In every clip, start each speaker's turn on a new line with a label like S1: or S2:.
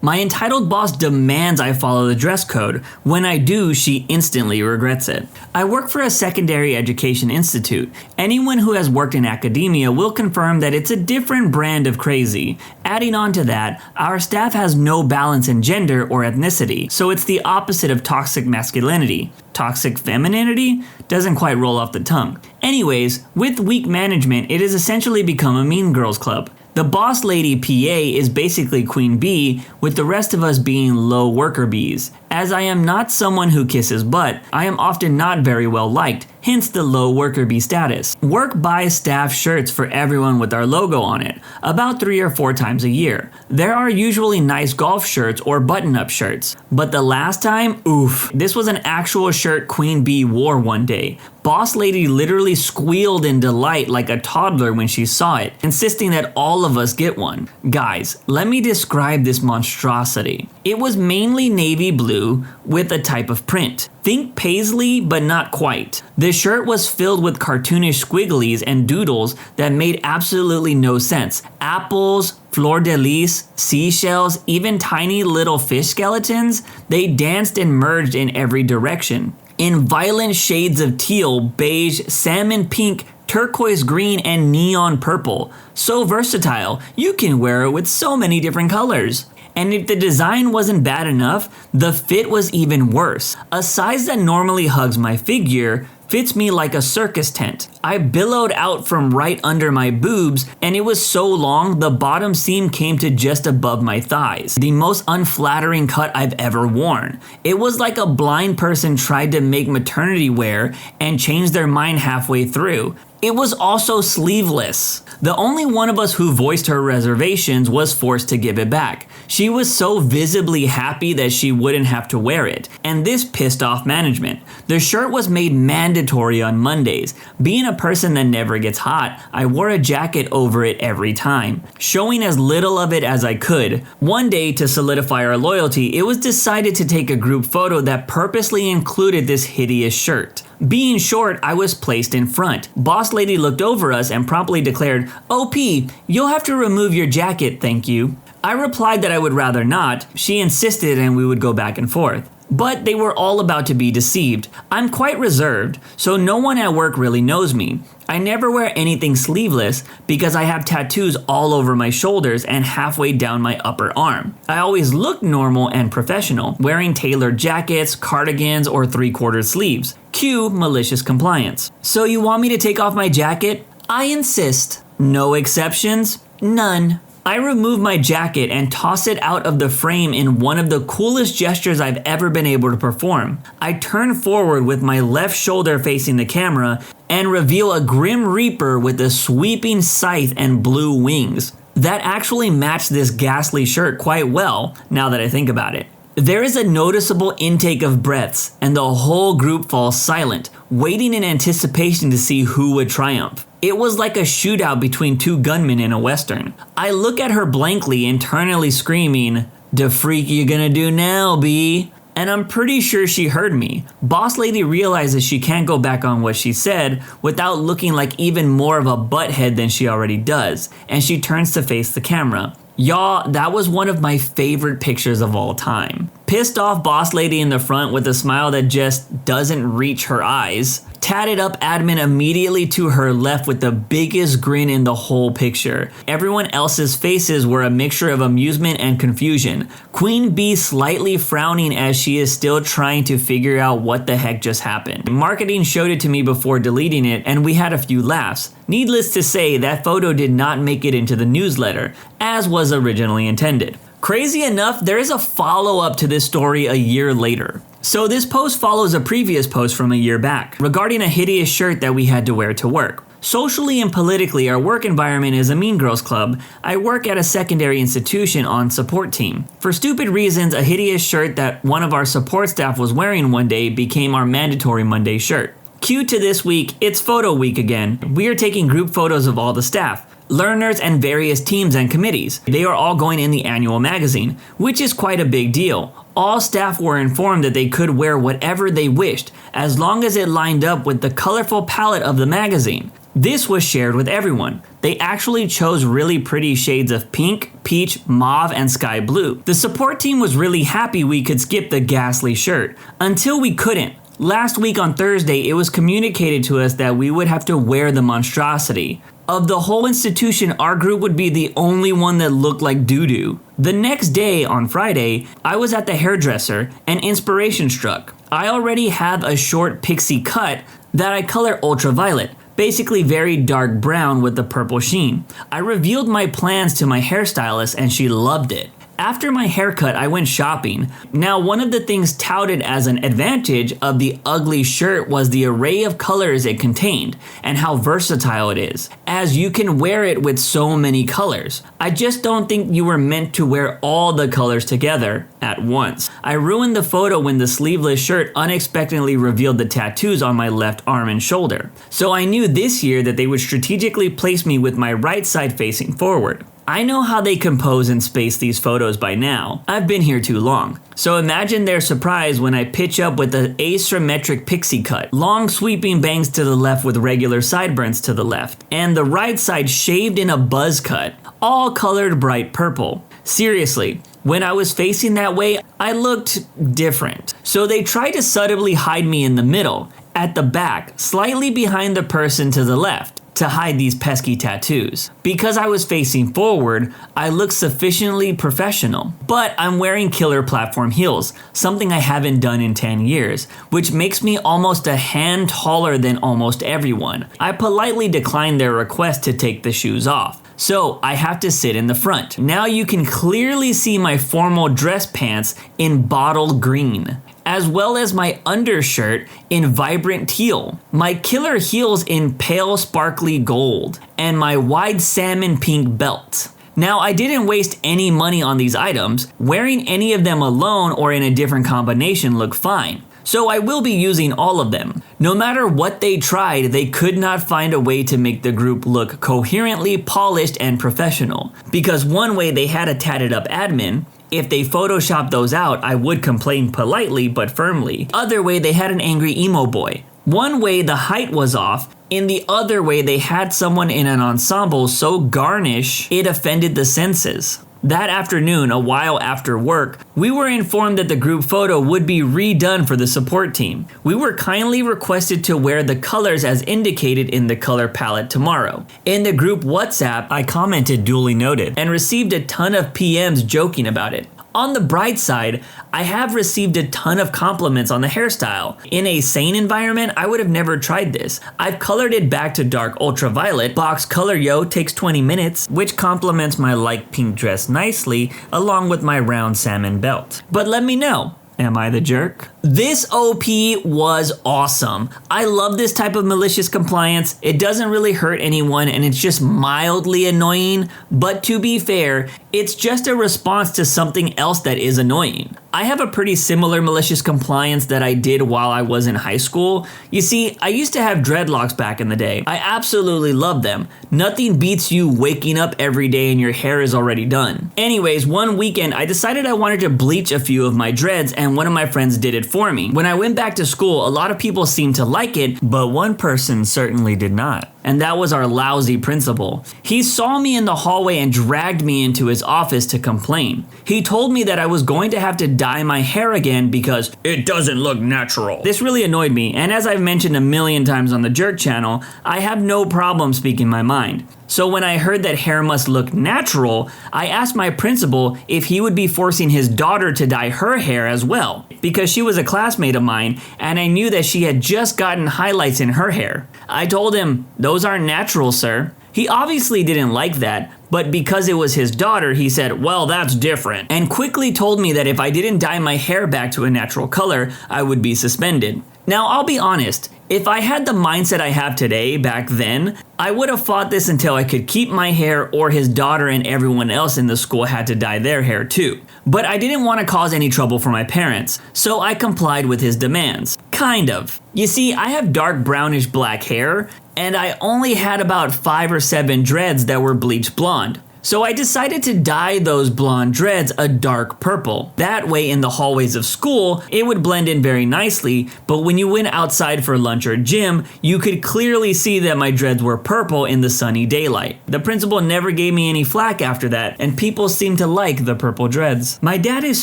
S1: My entitled boss demands I follow the dress code. When I do, she instantly regrets it. I work for a secondary education institute. Anyone who has worked in academia will confirm that it's a different brand of crazy. Adding on to that, our staff has no balance in gender or ethnicity, so it's the opposite of toxic masculinity. Toxic femininity? Doesn't quite roll off the tongue. Anyways, with weak management, it has essentially become a mean girls club. The boss lady PA is basically queen bee, with the rest of us being low worker bees. As I am not someone who kisses butt, I am often not very well liked, hence the low worker bee status. Work buys staff shirts for everyone with our logo on it, about 3 or 4 times a year. There are usually nice golf shirts or button-up shirts, but the last time, oof, this was an actual shirt Queen Bee wore one day. Boss lady literally squealed in delight like a toddler when she saw it, insisting that all of us get one. Guys, let me describe this monstrosity. It was mainly navy blue with a type of print. Think paisley, but not quite. The shirt was filled with cartoonish squigglies and doodles that made absolutely no sense. Apples, fleur-de-lis, seashells, even tiny little fish skeletons. They danced and merged in every direction. In violent shades of teal, beige, salmon pink, turquoise green, and neon purple. So versatile, you can wear it with so many different colors. And if the design wasn't bad enough, the fit was even worse. A size that normally hugs my figure fits me like a circus tent. I billowed out from right under my boobs, and it was so long the bottom seam came to just above my thighs. The most unflattering cut I've ever worn. It was like a blind person tried to make maternity wear and changed their mind halfway through. It was also sleeveless. The only one of us who voiced her reservations was forced to give it back. She was so visibly happy that she wouldn't have to wear it, and this pissed off management. The shirt was made mandatory on Mondays. Being a person that never gets hot, I wore a jacket over it every time, showing as little of it as I could. One day, to solidify our loyalty, it was decided to take a group photo that purposely included this hideous shirt. Being short, I was placed in front. Boss lady looked over us and promptly declared, "OP, you'll have to remove your jacket, thank you." I replied that I would rather not. She insisted and we would go back and forth. But they were all about to be deceived. I'm quite reserved, so no one at work really knows me. I never wear anything sleeveless because I have tattoos all over my shoulders and halfway down my upper arm. I always look normal and professional, wearing tailored jackets, cardigans, or 3/4 sleeves. Cue malicious compliance. So you want me to take off my jacket? I insist. No exceptions? None. I remove my jacket and toss it out of the frame in one of the coolest gestures I've ever been able to perform. I turn forward with my left shoulder facing the camera and reveal a Grim Reaper with a sweeping scythe and blue wings. That actually matched this ghastly shirt quite well, now that I think about it. There is a noticeable intake of breaths, and the whole group falls silent, waiting in anticipation to see who would triumph. It was like a shootout between 2 gunmen in a western. I look at her blankly, internally screaming, "The freak you gonna do now, B?" And I'm pretty sure she heard me. Boss lady realizes she can't go back on what she said without looking like even more of a butthead than she already does, and she turns to face the camera. Y'all, that was one of my favorite pictures of all time. Pissed off boss lady in the front with a smile that just doesn't reach her eyes. Tatted up admin immediately to her left with the biggest grin in the whole picture. Everyone else's faces were a mixture of amusement and confusion. Queen Bee slightly frowning as she is still trying to figure out what the heck just happened. Marketing showed it to me before deleting it, and we had a few laughs. Needless to say, that photo did not make it into the newsletter, as was originally intended. Crazy enough, there is a follow-up to this story a year later. So this post follows a previous post from a year back, regarding a hideous shirt that we had to wear to work. Socially and politically, our work environment is a mean girls club. I work at a secondary institution on support team. For stupid reasons, a hideous shirt that one of our support staff was wearing one day became our mandatory Monday shirt. Cue to this week, it's photo week again. We are taking group photos of all the staff, learners, and various teams and committees. They are all going in the annual magazine, which is quite a big deal. All staff were informed that they could wear whatever they wished, as long as it lined up with the colorful palette of the magazine. This was shared with everyone. They actually chose really pretty shades of pink, peach, mauve, and sky blue. The support team was really happy we could skip the ghastly shirt, until we couldn't. Last week on Thursday, it was communicated to us that we would have to wear the monstrosity. Of the whole institution, our group would be the only one that looked like doo-doo. The next day, on Friday, I was at the hairdresser and inspiration struck. I already have a short pixie cut that I color ultraviolet, basically very dark brown with the purple sheen. I revealed my plans to my hairstylist and she loved it. After my haircut, I went shopping. Now, one of the things touted as an advantage of the ugly shirt was the array of colors it contained and how versatile it is, as you can wear it with so many colors. I just don't think you were meant to wear all the colors together at once. I ruined the photo when the sleeveless shirt unexpectedly revealed the tattoos on my left arm and shoulder. So I knew this year that they would strategically place me with my right side facing forward. I know how they compose and space these photos by now. I've been here too long. So imagine their surprise when I pitch up with an asymmetric pixie cut, long sweeping bangs to the left with regular sideburns to the left, and the right side shaved in a buzz cut, all colored bright purple. Seriously, when I was facing that way, I looked different. So they tried to subtly hide me in the middle, at the back, slightly behind the person to the left, to hide these pesky tattoos. Because I was facing forward, I looked sufficiently professional. But I'm wearing killer platform heels, something I haven't done in 10 years, which makes me almost a hand taller than almost everyone. I politely declined their request to take the shoes off. So I have to sit in the front. Now you can clearly see my formal dress pants in bottle green, as well as my undershirt in vibrant teal, my killer heels in pale sparkly gold, and my wide salmon pink belt. Now, I didn't waste any money on these items. Wearing any of them alone or in a different combination look fine. So I will be using all of them. No matter what they tried, they could not find a way to make the group look coherently polished and professional. Because one way they had a tatted up admin. If they photoshopped those out, I would complain politely but firmly. Other way, they had an angry emo boy. One way, the height was off. In the other way, they had someone in an ensemble so garnish it offended the senses. That afternoon, a while after work, we were informed that the group photo would be redone for the support team. We were kindly requested to wear the colors as indicated in the color palette tomorrow. In the group WhatsApp, I commented duly noted and received a ton of PMs joking about it. On the bright side, I have received a ton of compliments on the hairstyle. In a sane environment, I would have never tried this. I've colored it back to dark ultraviolet. Box color takes 20 minutes, which complements my light pink dress nicely, along with my round salmon belt. But let me know, am I the jerk? This OP was awesome. I love this type of malicious compliance. It doesn't really hurt anyone and it's just mildly annoying, but to be fair, it's just a response to something else that is annoying. I have a pretty similar malicious compliance that I did while I was in high school. You see, I used to have dreadlocks back in the day. I absolutely love them. Nothing beats you waking up every day and your hair is already done. Anyways, one weekend I decided I wanted to bleach a few of my dreads and one of my friends did it for me. When I went back to school, a lot of people seemed to like it, but one person certainly did not. And that was our lousy principal. He saw me in the hallway and dragged me into his office to complain. He told me that I was going to have to dye my hair again because it doesn't look natural. This really annoyed me, and as I've mentioned a million times on the Jerk channel, I have no problem speaking my mind. So when I heard that hair must look natural, I asked my principal if he would be forcing his daughter to dye her hair as well, because she was a classmate of mine and I knew that she had just gotten highlights in her hair. I told him, "Those aren't natural, sir." He obviously didn't like that, but because it was his daughter, he said, "Well, that's different," and quickly told me that if I didn't dye my hair back to a natural color, I would be suspended. Now, I'll be honest, if I had the mindset I have today back then, I would have fought this until I could keep my hair or his daughter and everyone else in the school had to dye their hair too. But I didn't want to cause any trouble for my parents, so I complied with his demands. Kind of. You see, I have dark brownish black hair, and I only had about 5 or 7 dreads that were bleached blonde. So I decided to dye those blonde dreads a dark purple. That way in the hallways of school, it would blend in very nicely, but when you went outside for lunch or gym, you could clearly see that my dreads were purple in the sunny daylight. The principal never gave me any flack after that, and people seemed to like the purple dreads. My dad is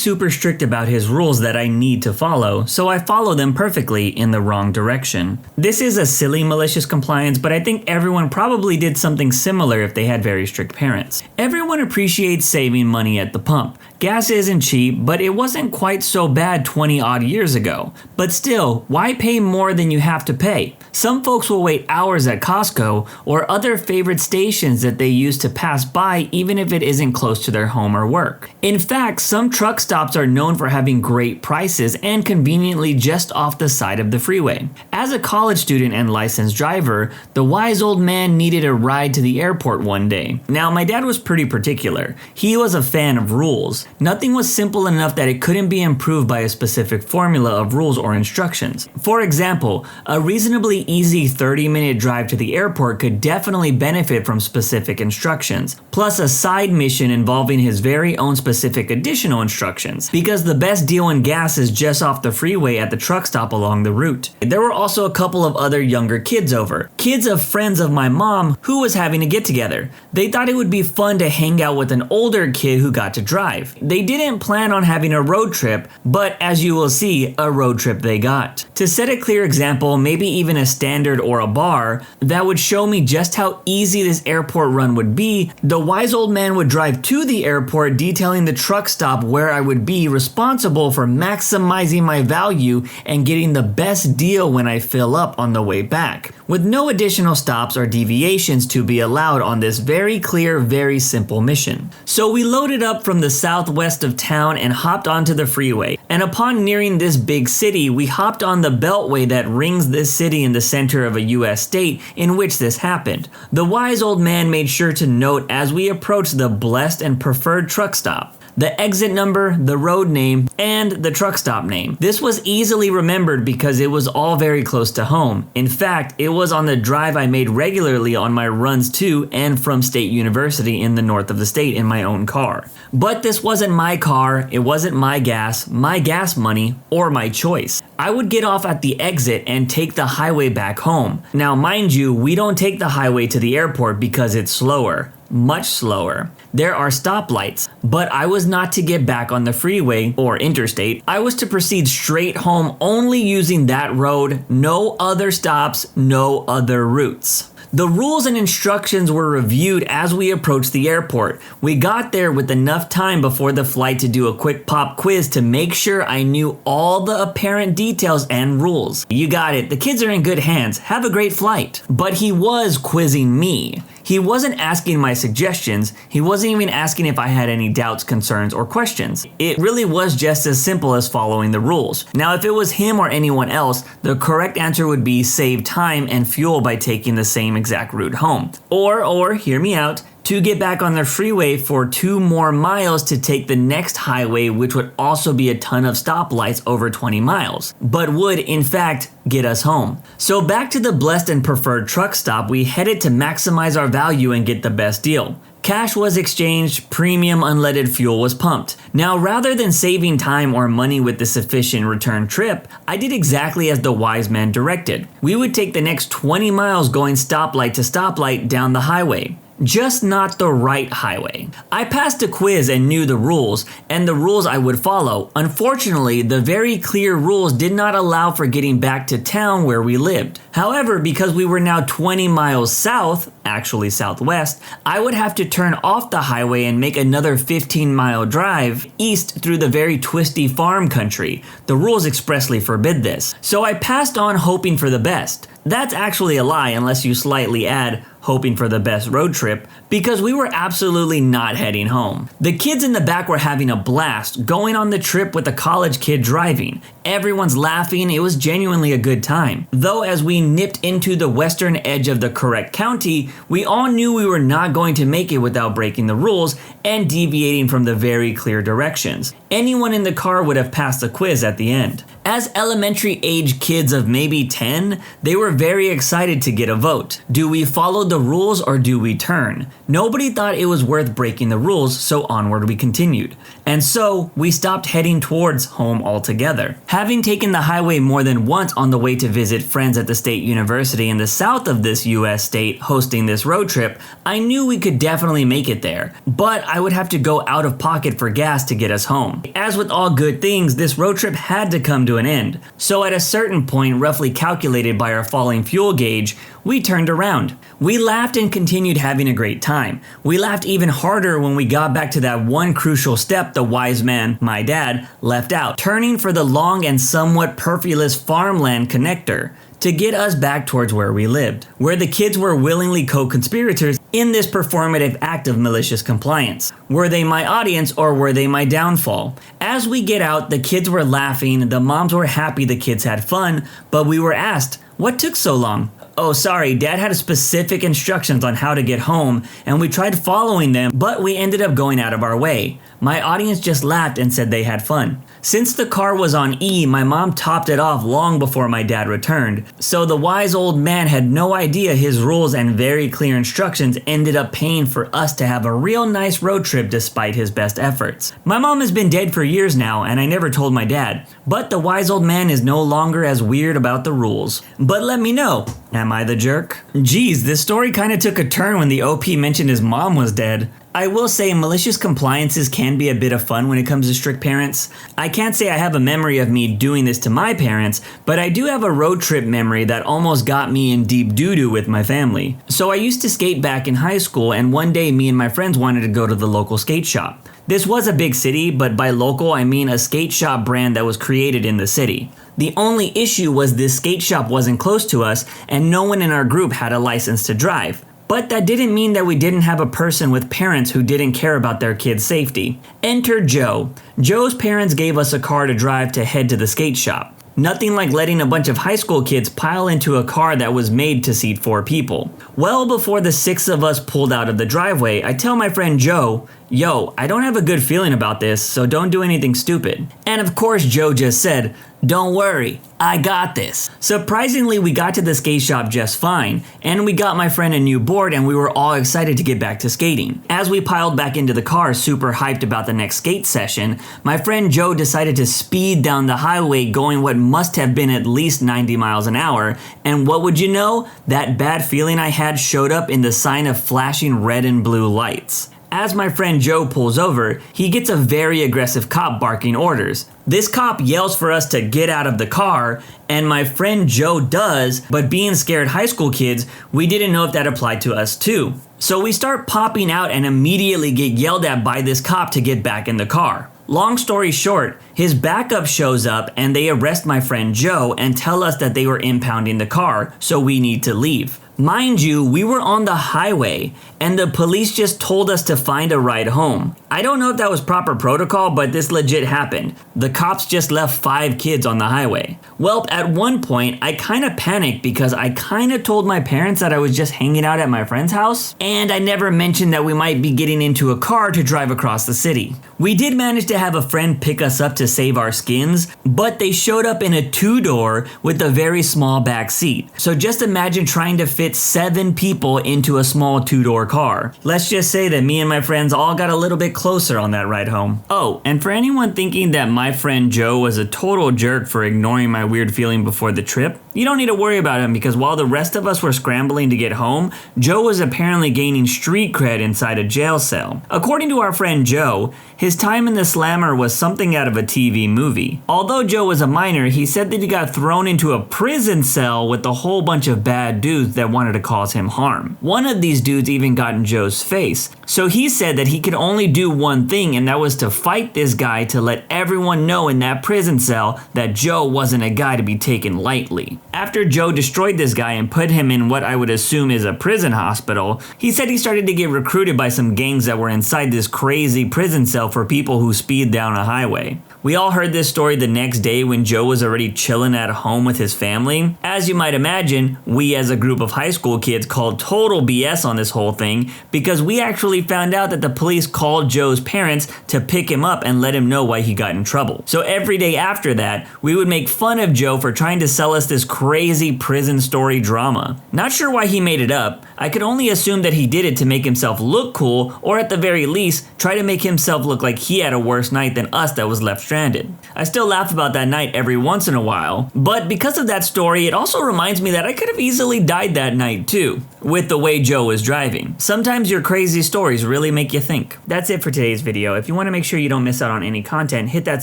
S1: super strict about his rules that I need to follow, so I follow them perfectly in the wrong direction. This is a silly malicious compliance, but I think everyone probably did something similar if they had very strict parents. Everyone appreciates saving money at the pump. Gas isn't cheap, but it wasn't quite so bad 20 odd years ago. But still, why pay more than you have to pay? Some folks will wait hours at Costco or other favorite stations that they use to pass by even if it isn't close to their home or work. In fact, some truck stops are known for having great prices and conveniently just off the side of the freeway. As a college student and licensed driver, the wise old man needed a ride to the airport one day. Now, my dad was pretty particular. He was a fan of rules. Nothing was simple enough that it couldn't be improved by a specific formula of rules or instructions. For example, a reasonably easy 30-minute drive to the airport could definitely benefit from specific instructions, plus a side mission involving his very own specific additional instructions, because the best deal in gas is just off the freeway at the truck stop along the route. There were also a couple of other younger kids over, kids of friends of my mom who was having a get-together. They thought it would be fun to hang out with an older kid who got to drive. They didn't plan on having a road trip, but as you will see, a road trip they got. To set a clear example, maybe even a standard or a bar, that would show me just how easy this airport run would be, the wise old man would drive to the airport detailing the truck stop where I would be responsible for maximizing my value and getting the best deal when I fill up on the way back, with no additional stops or deviations to be allowed on this very clear, very simple mission. So we loaded up from the southwest of town and hopped onto the freeway, and upon nearing this big city, we hopped on the beltway that rings this city in the center of a US state in which this happened. The wise old man made sure to note as we approached the blessed and preferred truck stop the exit number, the road name, and the truck stop name. This was easily remembered because it was all very close to home. In fact, it was on the drive I made regularly on my runs to and from State University in the north of the state in my own car. But this wasn't my car, it wasn't my gas money, or my choice. I would get off at the exit and take the highway back home. Now, mind you, we don't take the highway to the airport because it's slower. Much slower. There are stoplights, but I was not to get back on the freeway or interstate. I was to proceed straight home only using that road, no other stops, no other routes. The rules and instructions were reviewed as we approached the airport. We got there with enough time before the flight to do a quick pop quiz to make sure I knew all the apparent details and rules. You got it, the kids are in good hands, have a great flight. But he was quizzing me. He wasn't asking my suggestions, he wasn't even asking if I had any doubts, concerns, or questions. It really was just as simple as following the rules. Now, if it was him or anyone else, the correct answer would be save time and fuel by taking the same exact route home. Or hear me out, to get back on the freeway for 2 more miles to take the next highway, which would also be a ton of stoplights over 20 miles, but would in fact get us home. So back to the blessed and preferred truck stop, we headed to maximize our value and get the best deal. Cash was exchanged, premium unleaded fuel was pumped. Now, rather than saving time or money with the sufficient return trip, I did exactly as the wise man directed. We would take the next 20 miles going stoplight to stoplight down the highway. Just not the right highway. I passed a quiz and knew the rules, and the rules I would follow. Unfortunately, the very clear rules did not allow for getting back to town where we lived. However, because we were now 20 miles south, actually southwest, I would have to turn off the highway and make another 15-mile drive east through the very twisty farm country. The rules expressly forbid this. So I passed on hoping for the best. That's actually a lie unless you slightly add hoping for the best road trip, because we were absolutely not heading home. The kids in the back were having a blast, going on the trip with a college kid driving. Everyone's laughing, it was genuinely a good time. Though as we nipped into the western edge of the correct county, we all knew we were not going to make it without breaking the rules and deviating from the very clear directions. Anyone in the car would have passed the quiz at the end. As elementary age kids of maybe 10, they were very excited to get a vote. Do we follow the rules or do we turn? Nobody thought it was worth breaking the rules, so onward we continued. And so, we stopped heading towards home altogether. Having taken the highway more than once on the way to visit friends at the state university in the south of this US state hosting this road trip, I knew we could definitely make it there, but I would have to go out of pocket for gas to get us home. As with all good things, this road trip had to come to an end. So at a certain point, roughly calculated by our falling fuel gauge, we turned around. We laughed and continued having a great time. We laughed even harder when we got back to that one crucial step the wise man, my dad, left out, turning for the long and somewhat perfulous farmland connector to get us back towards where we lived, where the kids were willingly co-conspirators in this performative act of malicious compliance. Were they my audience or were they my downfall? As we get out, the kids were laughing, the moms were happy the kids had fun, but we were asked, what took so long? Oh, sorry, Dad had specific instructions on how to get home, and we tried following them, but we ended up going out of our way. My audience just laughed and said they had fun. Since the car was on E, my mom topped it off long before my dad returned, so the wise old man had no idea his rules and very clear instructions ended up paying for us to have a real nice road trip despite his best efforts. My mom has been dead for years now, and I never told my dad, but the wise old man is no longer as weird about the rules. But let me know, am I the jerk? Geez, this story kinda took a turn when the OP mentioned his mom was dead. I will say malicious compliances can be a bit of fun when it comes to strict parents. I can't say I have a memory of me doing this to my parents, but I do have a road trip memory that almost got me in deep doo-doo with my family. So I used to skate back in high school, and one day me and my friends wanted to go to the local skate shop. This was a big city, but by local I mean a skate shop brand that was created in the city. The only issue was this skate shop wasn't close to us, and no one in our group had a license to drive. But that didn't mean that we didn't have a person with parents who didn't care about their kids' safety. Enter Joe. Joe's parents gave us a car to drive to head to the skate shop. Nothing like letting a bunch of high school kids pile into a car that was made to seat 4 people. Well before the 6 of us pulled out of the driveway, I tell my friend Joe, yo, I don't have a good feeling about this, so don't do anything stupid. And of course Joe just said, don't worry, I got this. Surprisingly, we got to the skate shop just fine, and we got my friend a new board and we were all excited to get back to skating. As we piled back into the car, super hyped about the next skate session, my friend Joe decided to speed down the highway going what must have been at least 90 miles an hour, and what would you know? That bad feeling I had showed up in the sign of flashing red and blue lights. As my friend Joe pulls over, he gets a very aggressive cop barking orders. This cop yells for us to get out of the car, and my friend Joe does, but being scared high school kids, we didn't know if that applied to us too. So we start popping out and immediately get yelled at by this cop to get back in the car. Long story short, his backup shows up and they arrest my friend Joe and tell us that they were impounding the car, so we need to leave. Mind you, we were on the highway, and the police just told us to find a ride home. I don't know if that was proper protocol, but this legit happened. The cops just left 5 kids on the highway. Well, at one point, I kinda panicked because I kinda told my parents that I was just hanging out at my friend's house, and I never mentioned that we might be getting into a car to drive across the city. We did manage to have a friend pick us up to save our skins, but they showed up in a 2-door with a very small back seat. So just imagine trying to fit 7 people into a small 2-door car. Let's just say that me and my friends all got a little bit closer on that ride home. Oh, and for anyone thinking that my friend Joe was a total jerk for ignoring my weird feeling before the trip, you don't need to worry about him because while the rest of us were scrambling to get home, Joe was apparently gaining street cred inside a jail cell. According to our friend Joe, his time in the slammer was something out of a TV movie. Although Joe was a minor, he said that he got thrown into a prison cell with a whole bunch of bad dudes that wanted to cause him harm. One of these dudes even got in Joe's face. So he said that he could only do one thing, and that was to fight this guy to let everyone know in that prison cell that Joe wasn't a guy to be taken lightly. After Joe destroyed this guy and put him in what I would assume is a prison hospital, he said he started to get recruited by some gangs that were inside this crazy prison cell for people who speed down a highway. We all heard this story the next day when Joe was already chilling at home with his family. As you might imagine, we as a group of high school kids called total BS on this whole thing because we actually found out that the police called Joe's parents to pick him up and let him know why he got in trouble. So every day after that, we would make fun of Joe for trying to sell us this crazy prison story drama. Not sure why he made it up. I could only assume that he did it to make himself look cool, or at the very least, try to make himself look like he had a worse night than us that was left stranded. I still laugh about that night every once in a while, but because of that story, it also reminds me that I could have easily died that night too, with the way Joe was driving. Sometimes your crazy stories really make you think. That's it for today's video. If you want to make sure you don't miss out on any content, hit that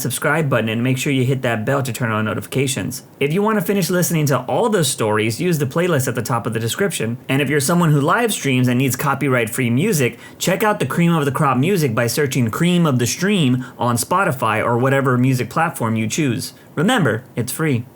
S1: subscribe button and make sure you hit that bell to turn on notifications. If you want to finish listening to all those stories, use the playlist at the top of the description. And if you're someone who live streams and needs copyright-free music, check out the Cream of the Crop music by searching Cream of the Stream on Spotify or whatever music platform you choose. Remember, it's free.